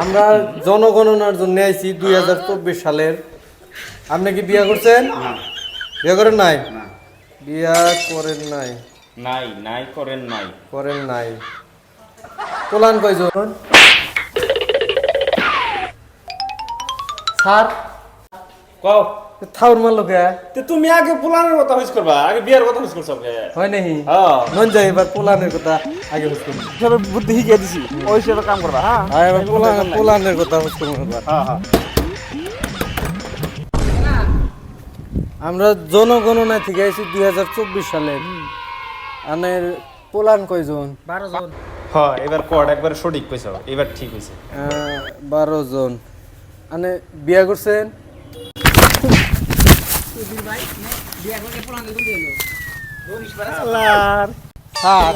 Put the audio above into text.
আমরা জনগণনার জন্য আইছি 2024 সালের। আপনি কি বিয়া করছেন? বিয়া করেন নাই? বিয়া করেন নাই? নাই করেন নাই। করেন নাই। পোলান কয়জন? স্যার কও থাউর মারলো কে? তে তুমি আগে প্ল্যানের কথা হইছ করবা, আগে বিয়ার কথা হইছ করছ কে? হয় নাহি? হ্যাঁ নন যাই এবার পোলানের কথা আগে বুঝতে সবে বুদ্ধি শিখিয়ে দিছি, ওই হিসেবে কাম করবা। হ্যাঁ এবার পোলানের কথা বুঝতে এবার। হ্যাঁ আমরা জনগণনা থেকে আইছি 2024 সালের। আনের পোলান কয়জন? 12 জন। হ্যাঁ এবার কোড একবার সঠিক কইছো, এবার ঠিক হইছে। 12 জন। আনে বিয়া করছেন? ভাই বিয়া করে পোলান দিল। আল্লাহ স্যার